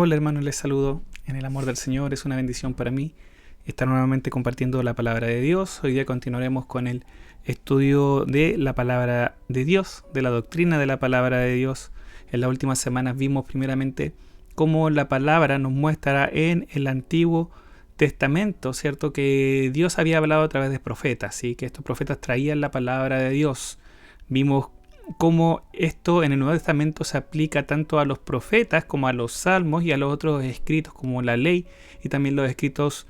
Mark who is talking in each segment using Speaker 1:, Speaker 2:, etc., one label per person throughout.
Speaker 1: Hola hermanos, les saludo en el amor del Señor. Es una bendición para mí estar nuevamente compartiendo la palabra de Dios. Hoy día continuaremos con el estudio de la palabra de Dios, de la doctrina de la palabra de Dios. En las últimas semanas vimos primeramente cómo la palabra nos muestra en el Antiguo Testamento, ¿cierto? Que Dios había hablado a través de profetas, ¿sí? Que estos profetas traían la palabra de Dios. Vimos cómo esto en el Nuevo Testamento se aplica tanto a los profetas como a los salmos y a los otros escritos como la ley y también los escritos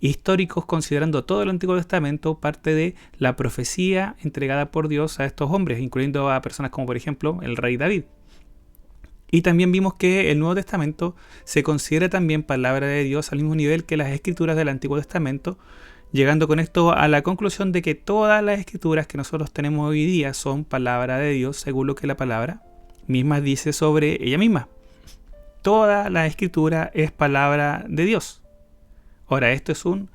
Speaker 1: históricos, considerando todo el Antiguo Testamento parte de la profecía entregada por Dios a estos hombres, incluyendo a personas como por ejemplo el rey David. Y también vimos que el Nuevo Testamento se considera también palabra de Dios al mismo nivel que las escrituras del Antiguo Testamento, llegando con esto a la conclusión de que todas las escrituras que nosotros tenemos hoy día son palabra de Dios, según lo que la palabra misma dice sobre ella misma. Toda la escritura es palabra de Dios. Ahora, esto es un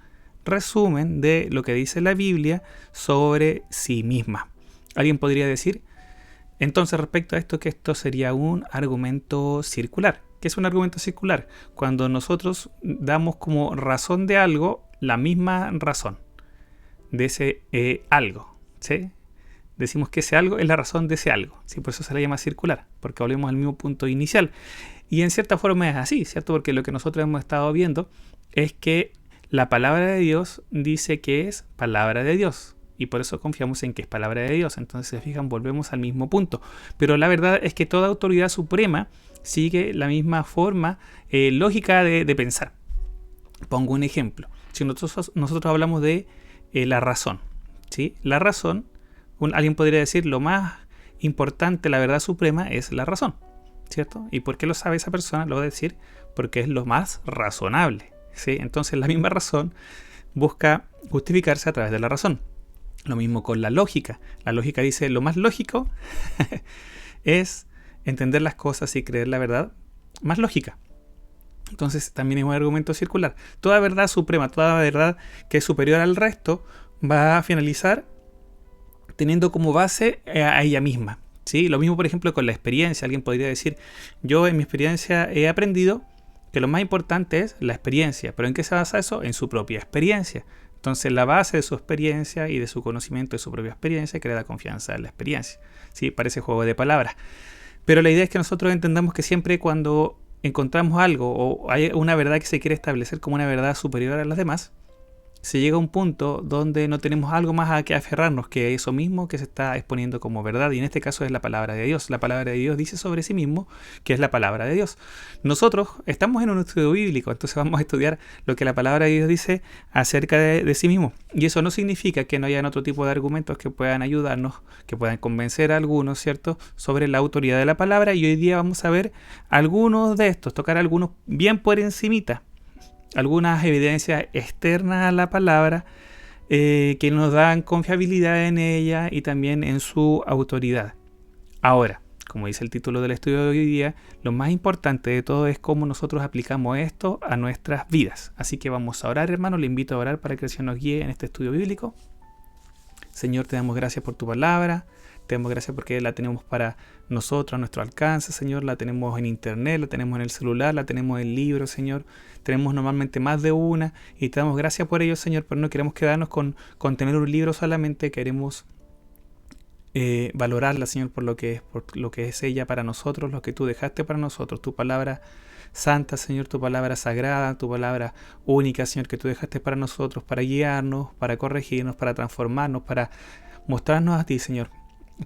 Speaker 1: resumen de lo que dice la Biblia sobre sí misma. Alguien podría decir, entonces respecto a esto, que esto sería un argumento circular. ¿Qué es un argumento circular? Cuando nosotros damos como razón de algo la misma razón de ese algo, ¿sí? Decimos que ese algo es la razón de ese algo, ¿sí? Por eso se le llama circular, porque volvemos al mismo punto inicial. Y en cierta forma es así, ¿cierto? Porque lo que nosotros hemos estado viendo es que la palabra de Dios dice que es palabra de Dios. Y por eso confiamos en que es palabra de Dios. Entonces, se fijan, volvemos al mismo punto. Pero la verdad es que toda autoridad suprema sigue la misma forma lógica de pensar. Pongo un ejemplo. Si nosotros hablamos de la razón, ¿sí? La razón, alguien podría decir, lo más importante, la verdad suprema es la razón, ¿cierto? ¿Y por qué lo sabe esa persona? Lo va a decir porque es lo más razonable, ¿sí? Entonces la misma razón busca justificarse a través de la razón. Lo mismo con la lógica. La lógica dice, lo más lógico es entender las cosas y creer la verdad más lógica. Entonces también es un argumento circular. Toda verdad suprema, toda verdad que es superior al resto, va a finalizar teniendo como base a ella misma, ¿sí? Lo mismo, por ejemplo, con la experiencia. Alguien podría decir, yo en mi experiencia he aprendido que lo más importante es la experiencia. ¿Pero en qué se basa eso? En su propia experiencia. Entonces la base de su experiencia y de su conocimiento de su propia experiencia crea la confianza en la experiencia. Sí, parece juego de palabras. Pero la idea es que nosotros entendamos que siempre cuando encontramos algo o hay una verdad que se quiere establecer como una verdad superior a las demás, se llega a un punto donde no tenemos algo más a que aferrarnos que eso mismo que se está exponiendo como verdad, y en este caso es la palabra de Dios. La palabra de Dios dice sobre sí mismo que es la palabra de Dios. Nosotros estamos en un estudio bíblico, entonces vamos a estudiar lo que la palabra de Dios dice acerca de sí mismo, y eso no significa que no hayan otro tipo de argumentos que puedan ayudarnos, que puedan convencer a algunos, ¿cierto?, sobre la autoridad de la palabra, y hoy día vamos a ver algunos de estos, tocar algunos bien por encimita, algunas evidencias externas a la palabra que nos dan confiabilidad en ella y también en su autoridad. Ahora, como dice el título del estudio de hoy día, lo más importante de todo es cómo nosotros aplicamos esto a nuestras vidas. Así que vamos a orar, hermano. Le invito a orar para que el Señor nos guíe en este estudio bíblico. Señor, te damos gracias por tu palabra. Te damos gracias porque la tenemos para nosotros, a nuestro alcance, Señor. La tenemos en internet, la tenemos en el celular, la tenemos en libros, Señor. Tenemos normalmente más de una y te damos gracias por ello, Señor, pero no queremos quedarnos con tener un libro solamente. Queremos valorarla, Señor, por lo que es ella para nosotros, lo que tú dejaste para nosotros. Tu palabra santa, Señor, tu palabra sagrada, tu palabra única, Señor, que tú dejaste para nosotros, para guiarnos, para corregirnos, para transformarnos, para mostrarnos a ti, Señor,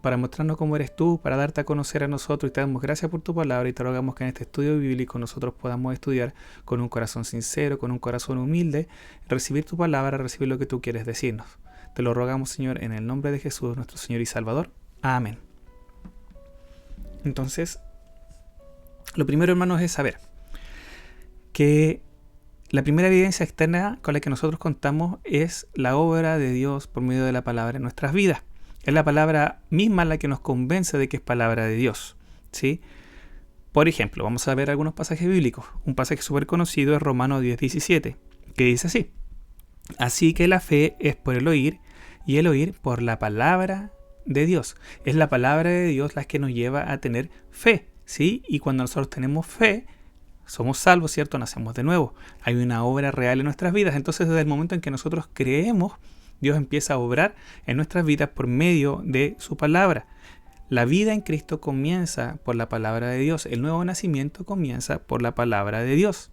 Speaker 1: para mostrarnos cómo eres tú, para darte a conocer a nosotros. Y te damos gracias por tu palabra y te rogamos que en este estudio bíblico nosotros podamos estudiar con un corazón sincero, con un corazón humilde, recibir tu palabra, recibir lo que tú quieres decirnos. Te lo rogamos, Señor, en el nombre de Jesús, nuestro Señor y Salvador. Amén. Entonces, lo primero, hermanos, es saber que la primera evidencia externa con la que nosotros contamos es la obra de Dios por medio de la palabra en nuestras vidas. Es la palabra misma la que nos convence de que es palabra de Dios, ¿sí? Por ejemplo, vamos a ver algunos pasajes bíblicos. Un pasaje súper conocido es Romanos 10:17, que dice así: así que la fe es por el oír, y el oír por la palabra de Dios. Es la palabra de Dios la que nos lleva a tener fe, ¿sí? Y cuando nosotros tenemos fe, somos salvos, ¿cierto? Nacemos de nuevo. Hay una obra real en nuestras vidas. Entonces, desde el momento en que nosotros creemos, Dios empieza a obrar en nuestras vidas por medio de su palabra. La vida en Cristo comienza por la palabra de Dios. El nuevo nacimiento comienza por la palabra de Dios.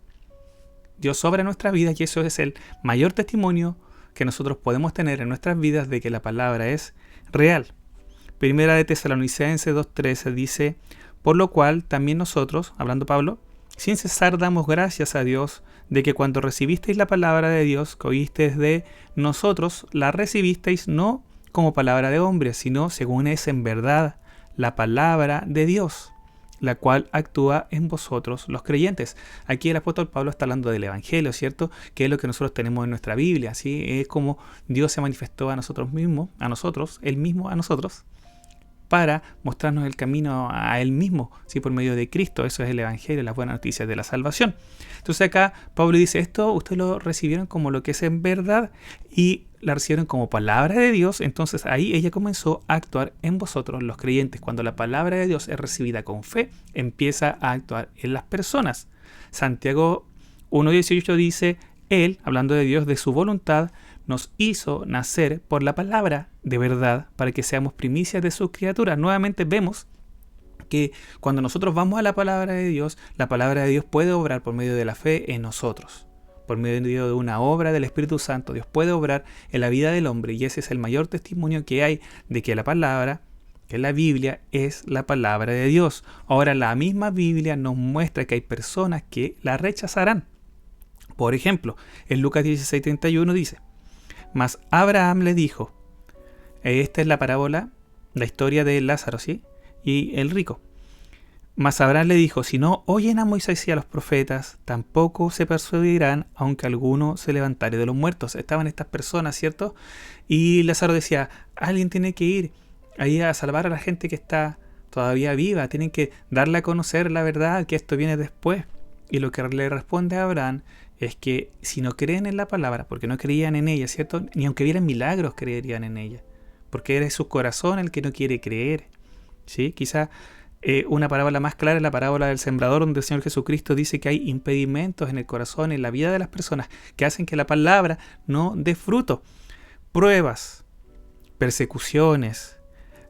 Speaker 1: Dios obra en nuestras vidas y eso es el mayor testimonio que nosotros podemos tener en nuestras vidas de que la palabra es real. Primera de Tesalonicenses 2:13 dice: por lo cual también nosotros, hablando Pablo, sin cesar damos gracias a Dios de que cuando recibisteis la palabra de Dios que oísteis de nosotros, la recibisteis no como palabra de hombre, sino según es en verdad la palabra de Dios, la cual actúa en vosotros los creyentes. Aquí el apóstol Pablo está hablando del Evangelio, ¿cierto? Que es lo que nosotros tenemos en nuestra Biblia, ¿sí? Es como Dios se manifestó a nosotros mismos, Él mismo a nosotros, para mostrarnos el camino a Él mismo, ¿sí? Por medio de Cristo. Eso es el Evangelio, las buenas noticias de la salvación. Entonces acá Pablo dice, esto ustedes lo recibieron como lo que es en verdad y la recibieron como palabra de Dios. Entonces ahí ella comenzó a actuar en vosotros los creyentes. Cuando la palabra de Dios es recibida con fe, empieza a actuar en las personas. Santiago 1:18 dice, Él, hablando de Dios, de su voluntad, nos hizo nacer por la palabra de verdad para que seamos primicias de sus criaturas. Nuevamente vemos que cuando nosotros vamos a la palabra de Dios, la palabra de Dios puede obrar por medio de la fe en nosotros. Por medio de una obra del Espíritu Santo, Dios puede obrar en la vida del hombre y ese es el mayor testimonio que hay de que la palabra, que la Biblia es la palabra de Dios. Ahora la misma Biblia nos muestra que hay personas que la rechazarán. Por ejemplo, en Lucas 16:31 dice, mas Abraham le dijo, esta es la parábola, la historia de Lázaro, ¿sí? Y el rico. Mas Abraham le dijo, si no oyen a Moisés y a los profetas, tampoco se persuadirán, aunque alguno se levantare de los muertos. Estaban estas personas, ¿cierto? Y Lázaro decía, alguien tiene que ir ahí a salvar a la gente que está todavía viva, tienen que darle a conocer la verdad, que esto viene después. Y lo que le responde a Abraham es que si no creen en la palabra, porque no creían en ella, ¿cierto? Ni aunque vieran milagros creerían en ella, porque era su corazón el que no quiere creer, ¿sí? Quizá una parábola más clara es la parábola del sembrador, donde el Señor Jesucristo dice que hay impedimentos en el corazón, en la vida de las personas, que hacen que la palabra no dé fruto. Pruebas, persecuciones,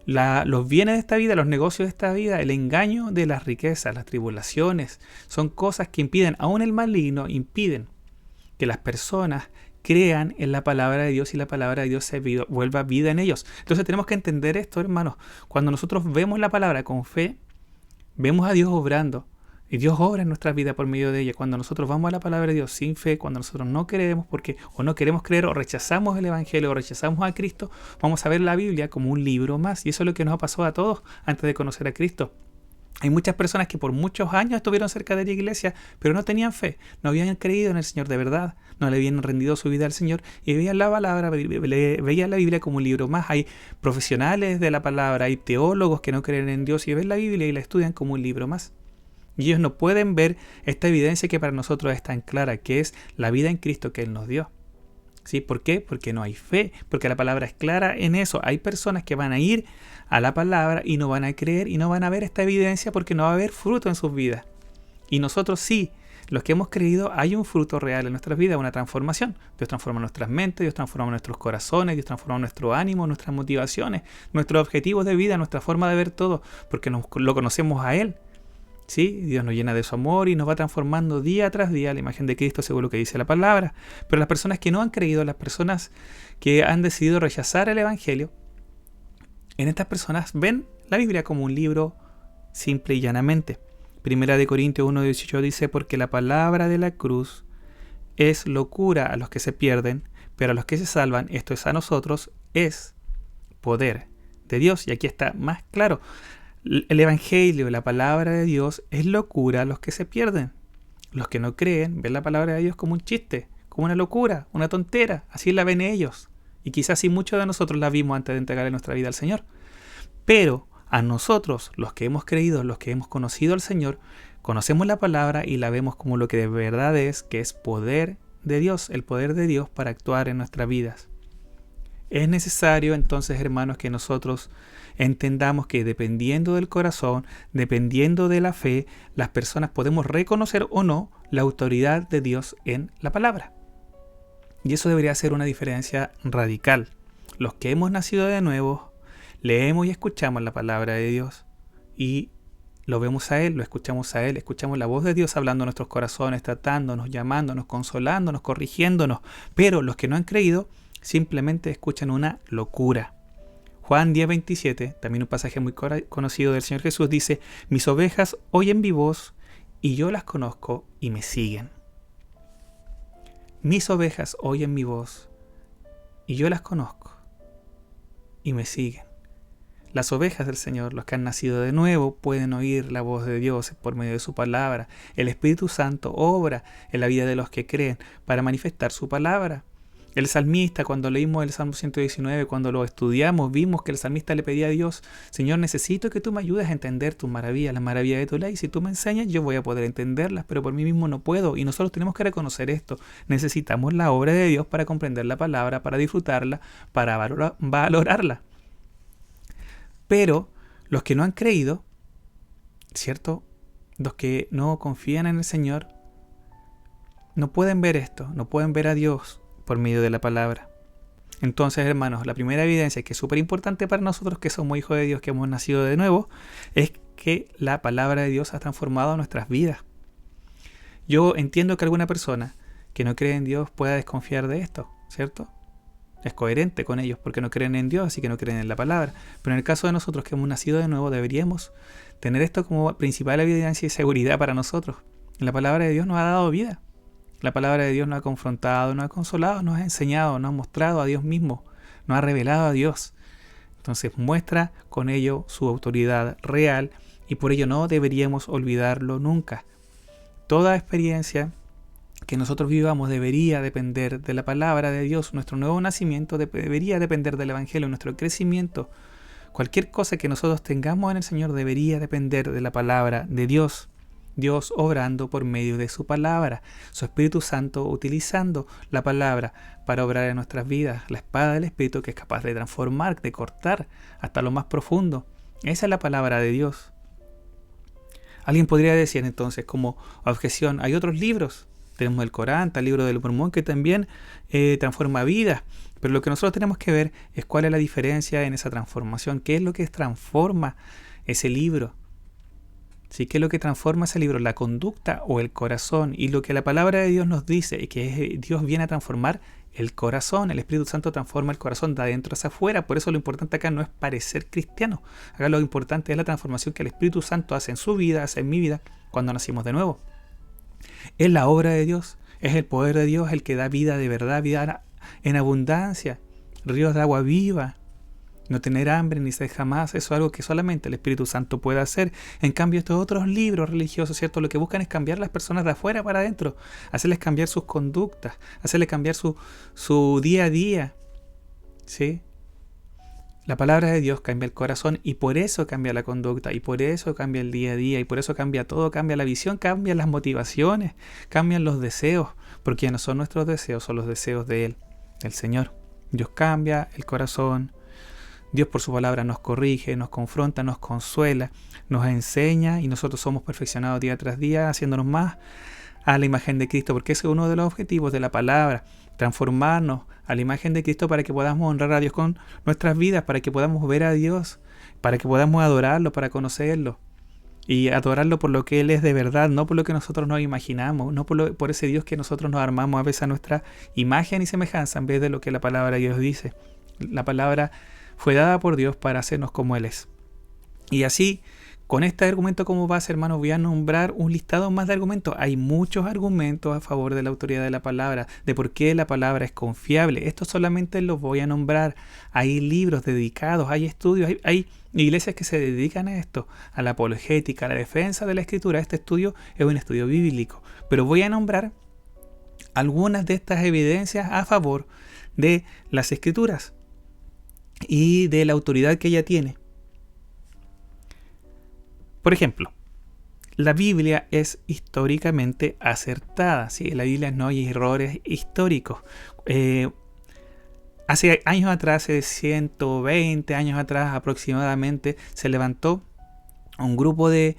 Speaker 1: los bienes de esta vida, los negocios de esta vida, el engaño de las riquezas, las tribulaciones, son cosas que impiden, aún el maligno impiden que las personas crean en la palabra de Dios y la palabra de Dios se vuelva vida en ellos. Entonces tenemos que entender esto, hermanos. Cuando nosotros vemos la palabra con fe, vemos a Dios obrando. Y Dios obra en nuestra vida por medio de ella. Cuando nosotros vamos a la palabra de Dios sin fe, cuando nosotros no creemos o no queremos creer o rechazamos el Evangelio o rechazamos a Cristo, vamos a ver la Biblia como un libro más. Y eso es lo que nos ha pasado a todos antes de conocer a Cristo. Hay muchas personas que por muchos años estuvieron cerca de la iglesia, pero no tenían fe, no habían creído en el Señor de verdad, no le habían rendido su vida al Señor y veían la palabra, veían la Biblia como un libro más. Hay profesionales de la palabra, hay teólogos que no creen en Dios y ven la Biblia y la estudian como un libro más. Y ellos no pueden ver esta evidencia que para nosotros es tan clara, que es la vida en Cristo que Él nos dio. ¿Sí? ¿Por qué? Porque no hay fe, porque la palabra es clara en eso. Hay personas que van a ir a la palabra y no van a creer y no van a ver esta evidencia porque no va a haber fruto en sus vidas. Y nosotros sí, los que hemos creído, hay un fruto real en nuestras vidas, una transformación. Dios transforma nuestras mentes, Dios transforma nuestros corazones, Dios transforma nuestro ánimo, nuestras motivaciones, nuestros objetivos de vida, nuestra forma de ver todo, porque lo conocemos a Él. ¿Sí? Dios nos llena de su amor y nos va transformando día tras día a la imagen de Cristo según lo que dice la palabra. Pero las personas que no han creído, las personas que han decidido rechazar el Evangelio, en estas personas ven la Biblia como un libro simple y llanamente. Primera de Corintios 1:18 dice, porque la palabra de la cruz es locura a los que se pierden, pero a los que se salvan, esto es a nosotros, es poder de Dios. Y aquí está más claro. El Evangelio, la palabra de Dios, es locura a los que se pierden. Los que no creen ven la palabra de Dios como un chiste, como una locura, una tontera. Así la ven ellos. Y quizás sí muchos de nosotros la vimos antes de entregarle nuestra vida al Señor. Pero a nosotros, los que hemos creído, los que hemos conocido al Señor, conocemos la palabra y la vemos como lo que de verdad es, que es poder de Dios, el poder de Dios para actuar en nuestras vidas. Es necesario entonces, hermanos, que nosotros entendamos que dependiendo del corazón, dependiendo de la fe, las personas podemos reconocer o no la autoridad de Dios en la palabra. Y eso debería ser una diferencia radical. Los que hemos nacido de nuevo, leemos y escuchamos la palabra de Dios y lo vemos a Él, lo escuchamos a Él, escuchamos la voz de Dios hablando a nuestros corazones, tratándonos, llamándonos, consolándonos, corrigiéndonos. Pero los que no han creído simplemente escuchan una locura. Juan 10:27, también un pasaje muy conocido del Señor Jesús, dice: mis ovejas oyen mi voz y yo las conozco y me siguen. Mis ovejas oyen mi voz y yo las conozco y me siguen. Las ovejas del Señor, los que han nacido de nuevo, pueden oír la voz de Dios por medio de su palabra. El Espíritu Santo obra en la vida de los que creen para manifestar su palabra. El salmista, cuando leímos el Salmo 119, cuando lo estudiamos, vimos que el salmista le pedía a Dios: Señor, necesito que tú me ayudes a entender tus maravillas, las maravillas de tu ley. Si tú me enseñas, yo voy a poder entenderlas, pero por mí mismo no puedo. Y nosotros tenemos que reconocer esto. Necesitamos la obra de Dios para comprender la palabra, para disfrutarla, para valorarla. Pero los que no han creído, ¿cierto? Los que no confían en el Señor, no pueden ver esto, no pueden ver a Dios por medio de la palabra. Entonces, hermanos, la primera evidencia que es súper importante para nosotros que somos hijos de Dios, que hemos nacido de nuevo, es que la palabra de Dios ha transformado nuestras vidas. Yo entiendo que alguna persona que no cree en Dios pueda desconfiar de esto, ¿cierto? Es coherente con ellos porque no creen en Dios, así que no creen en la palabra. Pero en el caso de nosotros que hemos nacido de nuevo, deberíamos tener esto como principal evidencia y seguridad para nosotros. La palabra de Dios nos ha dado vida. La palabra de Dios nos ha confrontado, nos ha consolado, nos ha enseñado, nos ha mostrado a Dios mismo, nos ha revelado a Dios. Entonces muestra con ello su autoridad real y por ello no deberíamos olvidarlo nunca. Toda experiencia que nosotros vivamos debería depender de la palabra de Dios. Nuestro nuevo nacimiento debería depender del Evangelio, nuestro crecimiento. Cualquier cosa que nosotros tengamos en el Señor debería depender de la palabra de Dios. Dios obrando por medio de su palabra, su Espíritu Santo utilizando la palabra para obrar en nuestras vidas, la espada del Espíritu que es capaz de transformar, de cortar hasta lo más profundo. Esa es la palabra de Dios. Alguien podría decir entonces como objeción: hay otros libros. Tenemos el Corán, el libro del Mormón que también transforma vidas. Pero lo que nosotros tenemos que ver es cuál es la diferencia en esa transformación. ¿Qué es lo que transforma ese libro? ¿Sí? ¿Qué es lo que transforma ese libro? ¿La conducta o el corazón? Y lo que la palabra de Dios nos dice es que Dios viene a transformar el corazón. El Espíritu Santo transforma el corazón de adentro hacia afuera. Por eso lo importante acá no es parecer cristiano. Acá lo importante es la transformación que el Espíritu Santo hace en su vida, hace en mi vida, cuando nacimos de nuevo. Es la obra de Dios, es el poder de Dios el que da vida de verdad, vida en abundancia, ríos de agua viva. No tener hambre ni sed jamás, eso es algo que solamente el Espíritu Santo puede hacer. En cambio, estos otros libros religiosos, ¿cierto? Lo que buscan es cambiar a las personas de afuera para adentro, hacerles cambiar sus conductas, hacerles cambiar su día a día, ¿sí? La palabra de Dios cambia el corazón y por eso cambia la conducta y por eso cambia el día a día y por eso cambia todo, cambia la visión, cambian las motivaciones, cambian los deseos, porque ya no son nuestros deseos, son los deseos de Él, del Señor. Dios cambia el corazón, Dios por su palabra nos corrige, nos confronta, nos consuela, nos enseña y nosotros somos perfeccionados día tras día, haciéndonos más a la imagen de Cristo, porque ese es uno de los objetivos de la palabra, transformarnos a la imagen de Cristo para que podamos honrar a Dios con nuestras vidas, para que podamos ver a Dios, para que podamos adorarlo, para conocerlo y adorarlo por lo que Él es de verdad, no por lo que nosotros nos imaginamos, no por ese Dios que nosotros nos armamos a veces a nuestra imagen y semejanza en vez de lo que la palabra de Dios dice. La palabra fue dada por Dios para hacernos como Él es. Y así, con este argumento como base, hermanos, voy a nombrar un listado más de argumentos. Hay muchos argumentos a favor de la autoridad de la palabra, de por qué la palabra es confiable. Esto solamente los voy a nombrar. Hay libros dedicados, hay estudios, hay iglesias que se dedican a esto, a la apologética, a la defensa de la Escritura. Este estudio es un estudio bíblico. Pero voy a nombrar algunas de estas evidencias a favor de las Escrituras y de la autoridad que ella tiene. Por ejemplo, la Biblia es históricamente acertada, ¿sí? En la Biblia no hay errores históricos. Hace años atrás, hace 120 años atrás aproximadamente, se levantó un grupo de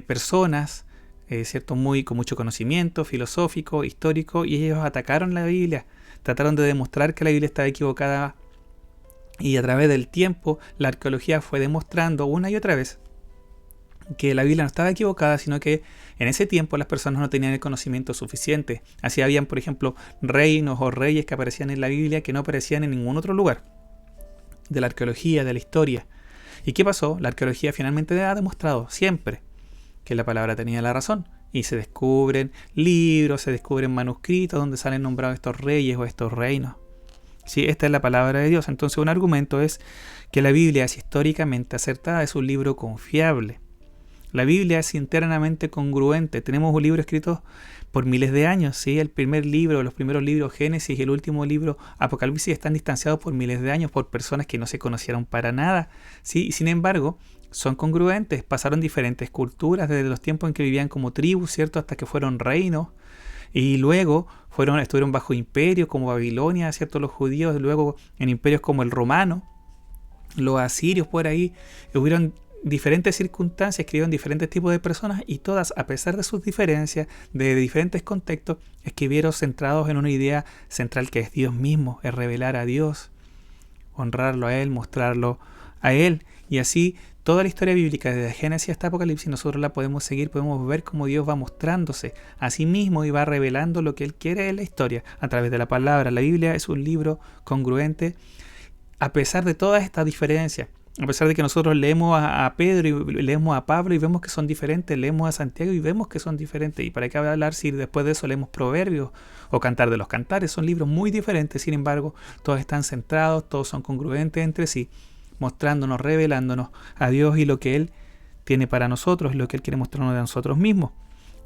Speaker 1: personas, ¿cierto? Con mucho conocimiento filosófico, histórico, y ellos atacaron la Biblia, trataron de demostrar que la Biblia estaba equivocada, y a través del tiempo la arqueología fue demostrando una y otra vez que la Biblia no estaba equivocada, sino que en ese tiempo las personas no tenían el conocimiento suficiente. Así habían, por ejemplo, reinos o reyes que aparecían en la Biblia que no aparecían en ningún otro lugar de la arqueología, de la historia. ¿Y qué pasó? La arqueología finalmente ha demostrado siempre que la palabra tenía la razón. Y se descubren libros, se descubren manuscritos donde salen nombrados estos reyes o estos reinos. Sí, esta es la palabra de Dios. Entonces un argumento es que la Biblia es históricamente acertada, es un libro confiable. La Biblia es internamente congruente. Tenemos un libro escrito por miles de años, ¿sí? El primer libro, los primeros libros Génesis y el último libro Apocalipsis están distanciados por miles de años por personas que no se conocieron para nada, ¿sí? Y sin embargo, son congruentes. Pasaron diferentes culturas desde los tiempos en que vivían como tribus, ¿cierto? Hasta que fueron reinos. Y luego estuvieron bajo imperios como Babilonia, ¿cierto? Los judíos, luego en imperios como el romano, los asirios por ahí. Hubieron diferentes circunstancias, escribieron diferentes tipos de personas y todas, a pesar de sus diferencias, de diferentes contextos, escribieron centrados en una idea central que es Dios mismo, es revelar a Dios, honrarlo a Él, mostrarlo a Él. Y así toda la historia bíblica, desde Génesis hasta Apocalipsis, nosotros la podemos seguir, podemos ver cómo Dios va mostrándose a sí mismo y va revelando lo que Él quiere en la historia a través de la palabra. La Biblia es un libro congruente a pesar de todas estas diferencias. A pesar de que nosotros leemos a Pedro y leemos a Pablo y vemos que son diferentes, leemos a Santiago y vemos que son diferentes. ¿Y para qué hablar si después de eso leemos Proverbios o Cantar de los Cantares? Son libros muy diferentes, sin embargo, todos están centrados, todos son congruentes entre sí, mostrándonos, revelándonos a Dios y lo que Él tiene para nosotros, lo que Él quiere mostrarnos de nosotros mismos.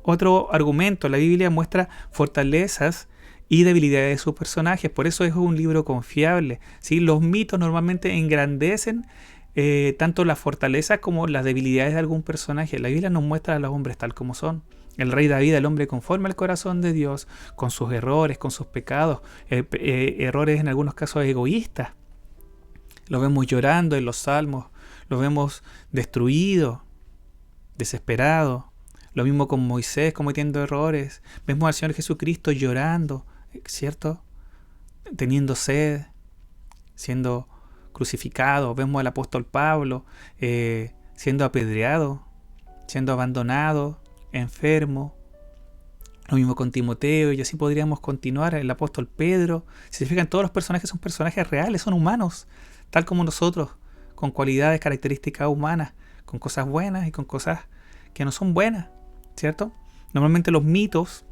Speaker 1: Otro argumento, la Biblia muestra fortalezas y debilidades de sus personajes, por eso es un libro confiable, ¿sí? Los mitos normalmente engrandecen tanto las fortalezas como las debilidades de algún personaje. La Biblia nos muestra a los hombres tal como son. El rey David, el hombre conforme al corazón de Dios, con sus errores, con sus pecados, errores en algunos casos egoístas. Lo vemos llorando en los salmos, lo vemos destruido, desesperado. Lo mismo con Moisés cometiendo errores. Vemos al Señor Jesucristo llorando, ¿cierto? Teniendo sed, siendo crucificado. Vemos al apóstol Pablo siendo apedreado, siendo abandonado, enfermo. Lo mismo con Timoteo, y así podríamos continuar. El apóstol Pedro. Si se fijan, todos los personajes son personajes reales, son humanos, tal como nosotros, con cualidades, características humanas, con cosas buenas y con cosas que no son buenas, ¿cierto? Normalmente los mitos,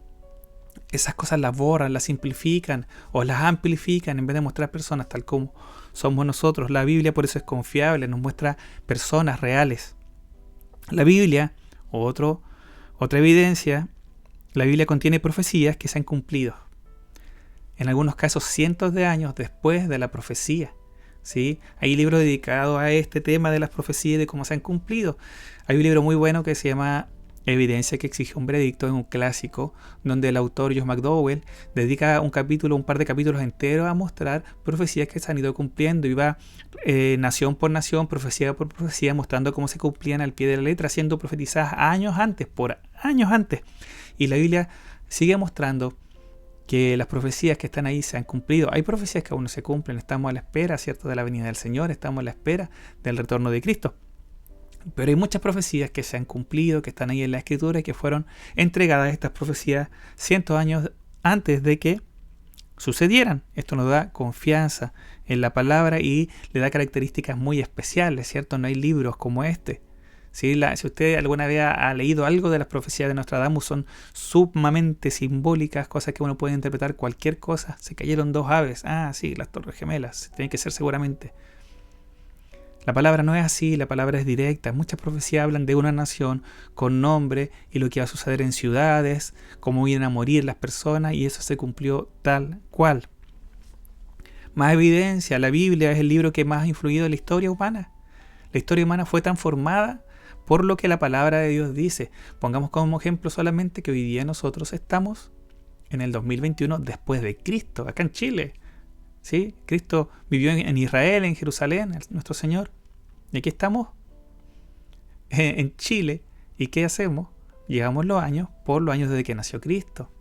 Speaker 1: esas cosas las borran, las simplifican o las amplifican en vez de mostrar personas tal como somos nosotros. La Biblia por eso es confiable, nos muestra personas reales. La Biblia, otra evidencia, la Biblia contiene profecías que se han cumplido. En algunos casos cientos de años después de la profecía. ¿Sí? Hay libros dedicados a este tema de las profecías y de cómo se han cumplido. Hay un libro muy bueno que se llama Evidencia que exige un veredicto, es un clásico, donde el autor Josh McDowell dedica un par de capítulos enteros a mostrar profecías que se han ido cumpliendo y va nación por nación, profecía por profecía, mostrando cómo se cumplían al pie de la letra, siendo profetizadas por años antes. Y la Biblia sigue mostrando que las profecías que están ahí se han cumplido. Hay profecías que aún no se cumplen, estamos a la espera, ¿cierto?, de la venida del Señor, estamos a la espera del retorno de Cristo. Pero hay muchas profecías que se han cumplido, que están ahí en la Escritura y que fueron entregadas estas profecías cientos de años antes de que sucedieran. Esto nos da confianza en la palabra y le da características muy especiales, ¿cierto? No hay libros como este. Si usted alguna vez ha leído algo de las profecías de Nostradamus, son sumamente simbólicas, cosas que uno puede interpretar cualquier cosa. Se cayeron 2 aves. Ah, sí, las Torres Gemelas. Tiene que ser seguramente. La palabra no es así, la palabra es directa. Muchas profecías hablan de una nación con nombre y lo que va a suceder en ciudades, cómo vienen a morir las personas, y eso se cumplió tal cual. Más evidencia, la Biblia es el libro que más ha influido en la historia humana. La historia humana fue transformada por lo que la palabra de Dios dice. Pongamos como ejemplo solamente que hoy día nosotros estamos en el 2021 después de Cristo, acá en Chile. ¿sí? Cristo vivió en Israel, en Jerusalén, nuestro Señor. Y aquí estamos en Chile. ¿Y qué hacemos? Llevamos los años por los años desde que nació Cristo.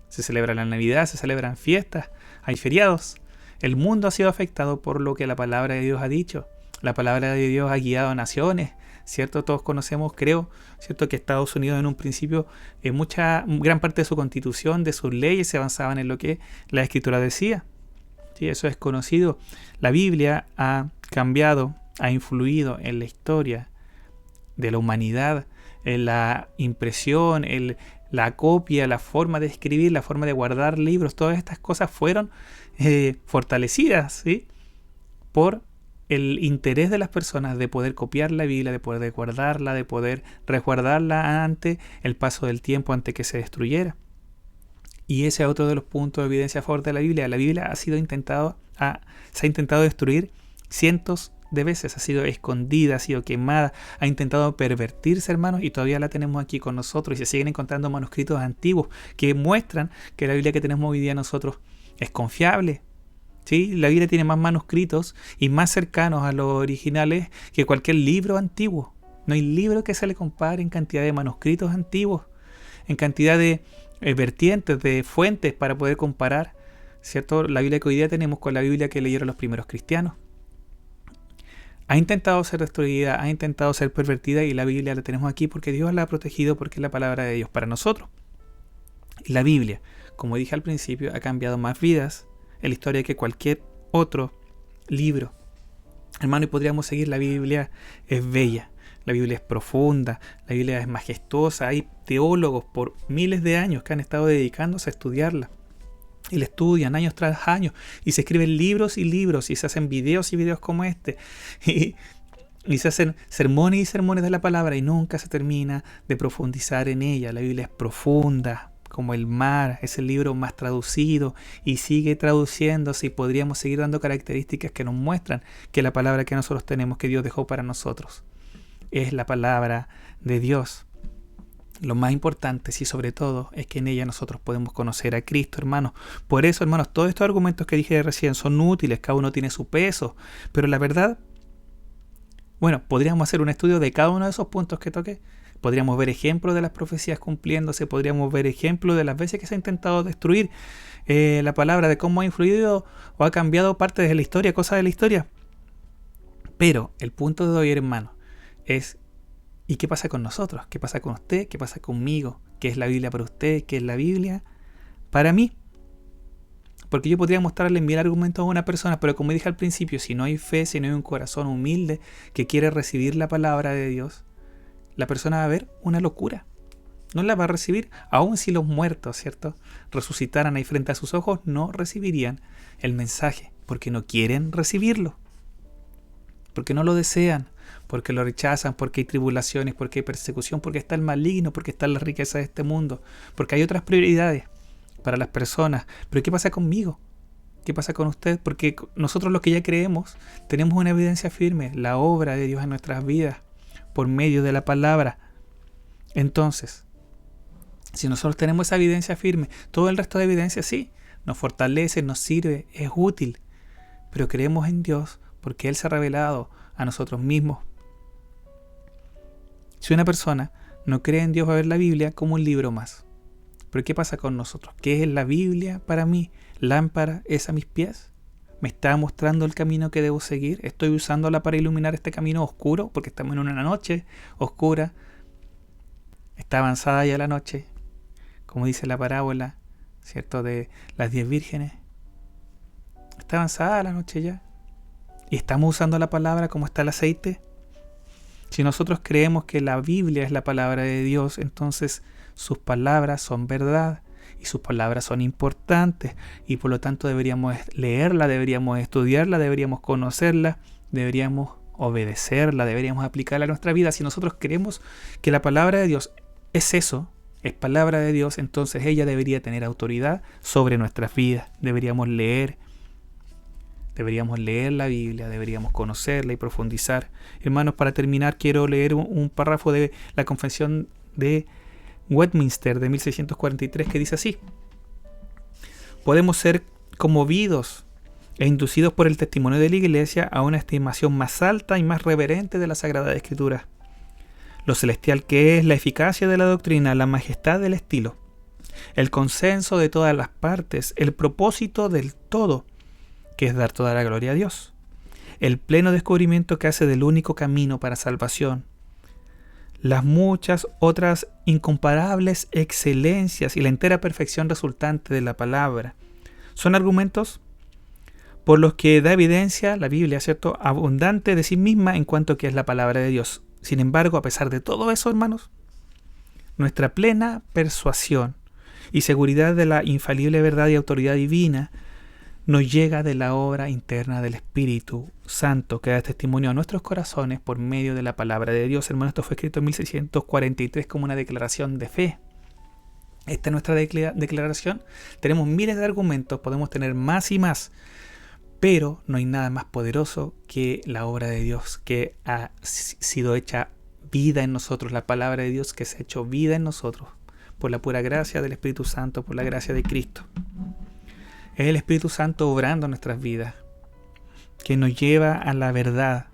Speaker 1: Se celebra la Navidad, se celebran fiestas, hay feriados. El mundo ha sido afectado por lo que la palabra de Dios ha dicho. La palabra de Dios ha guiado a naciones, ¿cierto? Todos conocemos, creo, ¿cierto?, que Estados Unidos en un principio, gran parte de su constitución, de sus leyes, se avanzaban en lo que la Escritura decía. Sí, eso es conocido. La Biblia ha cambiado, ha influido en la historia de la humanidad, en la impresión, la copia, la forma de escribir, la forma de guardar libros. Todas estas cosas fueron fortalecidas, ¿sí?, por el interés de las personas de poder copiar la Biblia, de poder guardarla, de poder resguardarla ante el paso del tiempo, antes que se destruyera. Y ese es otro de los puntos de evidencia a favor de la Biblia. La Biblia se ha intentado destruir cientos de veces, ha sido escondida, ha sido quemada, ha intentado pervertirse, hermanos, y todavía la tenemos aquí con nosotros, y se siguen encontrando manuscritos antiguos que muestran que la Biblia que tenemos hoy día nosotros es confiable. ¿Sí? La Biblia tiene más manuscritos y más cercanos a los originales que cualquier libro antiguo. No hay libro que se le compare en cantidad de manuscritos antiguos, en cantidad de vertientes, de fuentes para poder comparar, ¿cierto?, la Biblia que hoy día tenemos con la Biblia que leyeron los primeros cristianos. Ha intentado ser destruida, ha intentado ser pervertida, y la Biblia la tenemos aquí porque Dios la ha protegido, porque es la palabra de Dios para nosotros. Y la Biblia, como dije al principio, ha cambiado más vidas en la historia que cualquier otro libro. Hermano, y podríamos seguir. La Biblia es bella, la Biblia es profunda, la Biblia es majestuosa. Hay teólogos por miles de años que han estado dedicándose a estudiarla. Y la estudian años tras años, y se escriben libros y libros, y se hacen videos y videos como este, y se hacen sermones y sermones de la palabra, y nunca se termina de profundizar en ella. La Biblia es profunda como el mar, es el libro más traducido y sigue traduciéndose, y podríamos seguir dando características que nos muestran que la palabra que nosotros tenemos, que Dios dejó para nosotros, es la palabra de Dios. Lo más importante, sí, sobre todo, es que en ella nosotros podemos conocer a Cristo, hermanos. Por eso, hermanos, todos estos argumentos que dije recién son útiles, cada uno tiene su peso, pero la verdad, bueno, podríamos hacer un estudio de cada uno de esos puntos que toqué. Podríamos ver ejemplos de las profecías cumpliéndose, podríamos ver ejemplos de las veces que se ha intentado destruir la palabra, de cómo ha influido o ha cambiado partes de la historia, cosas de la historia. Pero el punto de hoy, hermano, es: ¿y qué pasa con nosotros? ¿Qué pasa con usted? ¿Qué pasa conmigo? ¿Qué es la Biblia para usted? ¿Qué es la Biblia para mí? Porque yo podría mostrarle mil argumentos a una persona, pero como dije al principio, si no hay fe, si no hay un corazón humilde que quiere recibir la palabra de Dios, la persona va a ver una locura. No la va a recibir, aun si los muertos, ¿cierto?, resucitaran ahí frente a sus ojos, no recibirían el mensaje, porque no quieren recibirlo, porque no lo desean, porque lo rechazan, porque hay tribulaciones, porque hay persecución, porque está el maligno, porque está la riqueza de este mundo, porque hay otras prioridades para las personas. Pero ¿qué pasa conmigo? ¿Qué pasa con usted? Porque nosotros, los que ya creemos, tenemos una evidencia firme, la obra de Dios en nuestras vidas, por medio de la palabra. Entonces, si nosotros tenemos esa evidencia firme, todo el resto de evidencia sí, nos fortalece, nos sirve, es útil, pero creemos en Dios porque Él se ha revelado a nosotros mismos. Si una persona no cree en Dios, va a ver la Biblia como un libro más. Pero ¿qué pasa con nosotros? ¿Qué es la Biblia para mí? ¿Lámpara es a mis pies? ¿Me está mostrando el camino que debo seguir? ¿Estoy usándola para iluminar este camino oscuro? Porque estamos en una noche oscura. Está avanzada ya la noche, como dice la parábola, ¿cierto?, de las 10 vírgenes. Está avanzada la noche ya. ¿Y estamos usando la palabra como está el aceite? Si nosotros creemos que la Biblia es la palabra de Dios, entonces sus palabras son verdad y sus palabras son importantes, y por lo tanto deberíamos leerla, deberíamos estudiarla, deberíamos conocerla, deberíamos obedecerla, deberíamos aplicarla a nuestra vida. Si nosotros creemos que la palabra de Dios es eso, es palabra de Dios, entonces ella debería tener autoridad sobre nuestras vidas. Deberíamos leer la Biblia, deberíamos conocerla y profundizar. Hermanos, para terminar quiero leer un párrafo de la Confesión de Westminster de 1643 que dice así: podemos ser conmovidos e inducidos por el testimonio de la Iglesia a una estimación más alta y más reverente de la Sagrada Escritura. Lo celestial que es, la eficacia de la doctrina, la majestad del estilo, el consenso de todas las partes, el propósito del todo, que es dar toda la gloria a Dios, el pleno descubrimiento que hace del único camino para salvación, las muchas otras incomparables excelencias y la entera perfección resultante de la palabra, son argumentos por los que da evidencia la Biblia, ¿cierto?, abundante de sí misma en cuanto que es la palabra de Dios. Sin embargo, a pesar de todo eso, hermanos, nuestra plena persuasión y seguridad de la infalible verdad y autoridad divina nos llega de la obra interna del Espíritu Santo que da testimonio a nuestros corazones por medio de la palabra de Dios. Hermanos, esto fue escrito en 1643 como una declaración de fe. Esta es nuestra declaración. Tenemos miles de argumentos, podemos tener más y más, pero no hay nada más poderoso que la obra de Dios que ha sido hecha vida en nosotros, la palabra de Dios que se ha hecho vida en nosotros, por la pura gracia del Espíritu Santo, por la gracia de Cristo. Es el Espíritu Santo obrando en nuestras vidas, que nos lleva a la verdad,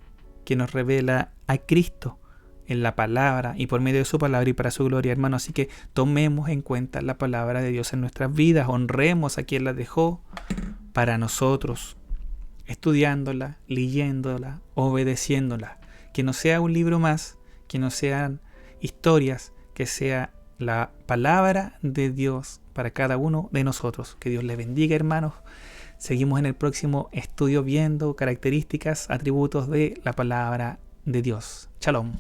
Speaker 1: que nos revela a Cristo en la palabra y por medio de su palabra y para su gloria, hermano. Así que tomemos en cuenta la palabra de Dios en nuestras vidas, honremos a quien la dejó para nosotros, estudiándola, leyéndola, obedeciéndola. Que no sea un libro más, que no sean historias, que sea la palabra de Dios para cada uno de nosotros. Que Dios les bendiga, hermanos. Seguimos en el próximo estudio viendo características, atributos de la palabra de Dios. Shalom.